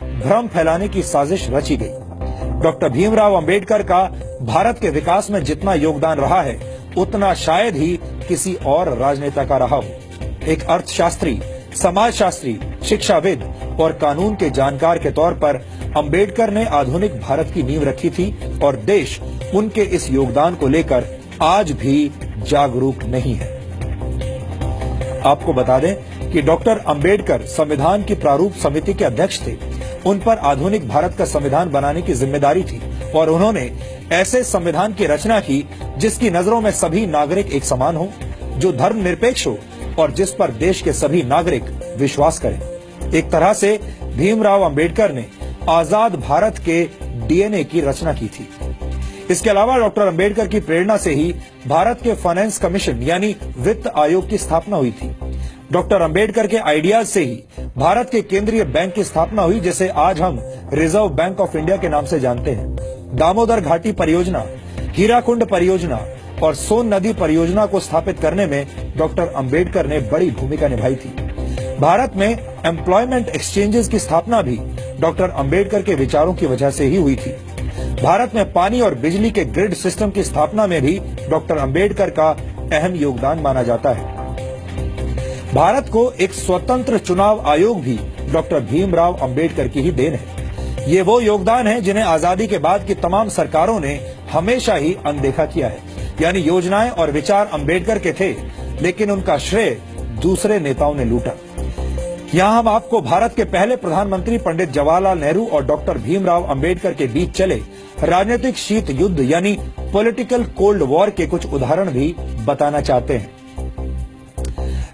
भ्रम फैलाने की साजिश रची गई। डॉक्टर भीमराव अंबेडकर का भारत के विकास में जितना योगदान रहा है उतना शायद ही किसी और राजनेता का रहा हो। एक अर्थशास्त्री, समाजशास्त्री, शिक्षाविद और कानून के जानकार के तौर पर अंबेडकर ने आधुनिक भारत की नींव रखी थी और देश उनके इस योगदान को लेकर आज भी जागरूक नहीं है। आपको बता दें कि डॉक्टर अंबेडकर संविधान की प्रारूप समिति के अध्यक्ष थे। उन पर आधुनिक भारत का संविधान बनाने की जिम्मेदारी थी और उन्होंने ऐसे संविधान की रचना की जिसकी नजरों में सभी नागरिक एक समान हो, जो धर्मनिरपेक्ष हो और जिस पर देश के सभी नागरिक विश्वास करें। एक तरह से भीमराव अंबेडकर ने आजाद भारत के डीएनए की रचना की थी। इसके अलावा डॉक्टर अंबेडकर की प्रेरणा से ही भारत के फाइनेंस कमीशन यानी वित्त आयोग की स्थापना हुई थी। डॉक्टर अंबेडकर के आइडियाज से ही भारत के केंद्रीय बैंक की स्थापना हुई, जिसे आज हम रिजर्व बैंक ऑफ इंडिया के नाम से जानते हैं। दामोदर घाटी परियोजना, हीराकुंड परियोजना और सोन नदी परियोजना को स्थापित करने में डॉक्टर अंबेडकर ने बड़ी भूमिका निभाई थी। भारत में एम्प्लॉयमेंट एक्सचेंजेस की स्थापना भी डॉक्टर अंबेडकर के विचारों की वजह से ही हुई थी। भारत में पानी और बिजली के ग्रिड सिस्टम की स्थापना में भी डॉक्टर अंबेडकर का अहम योगदान माना जाता है। भारत को एक स्वतंत्र चुनाव आयोग भी डॉक्टर भीमराव अंबेडकर की ही देन है। ये वो योगदान है जिन्हें आजादी के बाद की तमाम सरकारों ने हमेशा ही अनदेखा किया है। यानी योजनाएं और विचार अंबेडकर के थे, लेकिन उनका श्रेय दूसरे नेताओं ने लूटा। यहाँ हम आपको भारत के पहले प्रधानमंत्री पंडित जवाहरलाल नेहरू और डॉक्टर भीमराव अंबेडकर के बीच चले राजनीतिक शीत युद्ध यानी पॉलिटिकल कोल्ड वॉर के कुछ उदाहरण भी बताना चाहते हैं।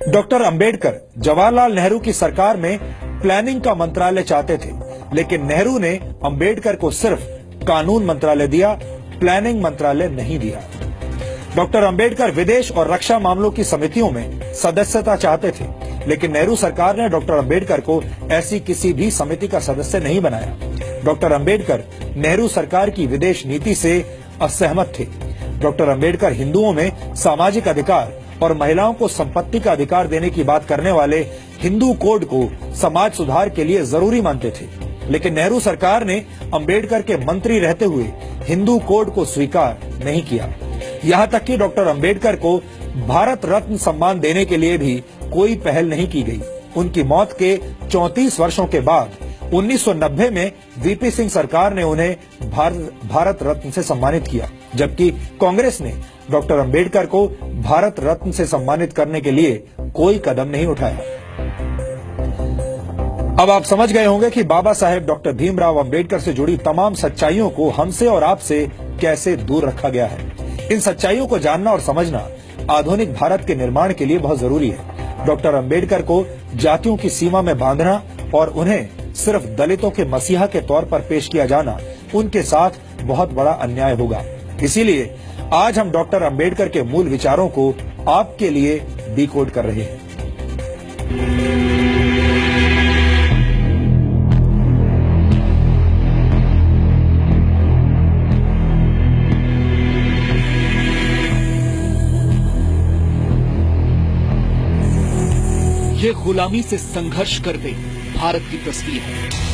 डॉक्टर अंबेडकर जवाहरलाल नेहरू की सरकार में प्लानिंग का मंत्रालय चाहते थे, लेकिन नेहरू ने अंबेडकर को सिर्फ कानून मंत्रालय दिया, प्लानिंग मंत्रालय नहीं दिया। डॉक्टर अंबेडकर विदेश और रक्षा मामलों की समितियों में सदस्यता चाहते थे, लेकिन नेहरू सरकार ने डॉक्टर अंबेडकर को ऐसी किसी भी समिति का सदस्य नहीं बनाया। डॉक्टर अंबेडकर नेहरू सरकार की विदेश नीति से असहमत थे। डॉक्टर अंबेडकर हिंदुओं में सामाजिक अधिकार और महिलाओं को संपत्ति का अधिकार देने की बात करने वाले हिंदू कोड को समाज सुधार के लिए जरूरी मानते थे, लेकिन नेहरू सरकार ने अंबेडकर के मंत्री रहते हुए हिंदू कोड को स्वीकार नहीं किया। यहाँ तक कि डॉक्टर अंबेडकर को भारत रत्न सम्मान देने के लिए भी कोई पहल नहीं की गई। उनकी मौत के 34 वर्षों के बाद 1990 में वीपी सिंह सरकार ने उन्हें भारत रत्न से सम्मानित किया, जबकि कांग्रेस ने डॉक्टर अंबेडकर को भारत रत्न से सम्मानित करने के लिए कोई कदम नहीं उठाया। अब आप समझ गए होंगे कि बाबा साहेब डॉक्टर भीमराव अंबेडकर से जुड़ी तमाम सच्चाइयों को हमसे और आपसे कैसे दूर रखा गया है। इन सच्चाइयों को जानना और समझना आधुनिक भारत के निर्माण के लिए बहुत जरूरी है। डॉक्टर अंबेडकर को जातियों की सीमा में बांधना और उन्हें सिर्फ दलितों के मसीहा के तौर पर पेश किया जाना उनके साथ बहुत बड़ा अन्याय होगा। इसीलिए आज हम डॉक्टर अंबेडकर के मूल विचारों को आपके लिए डिकोड कर रहे हैं। ये गुलामी से संघर्ष करते भारत की तस्वीर है।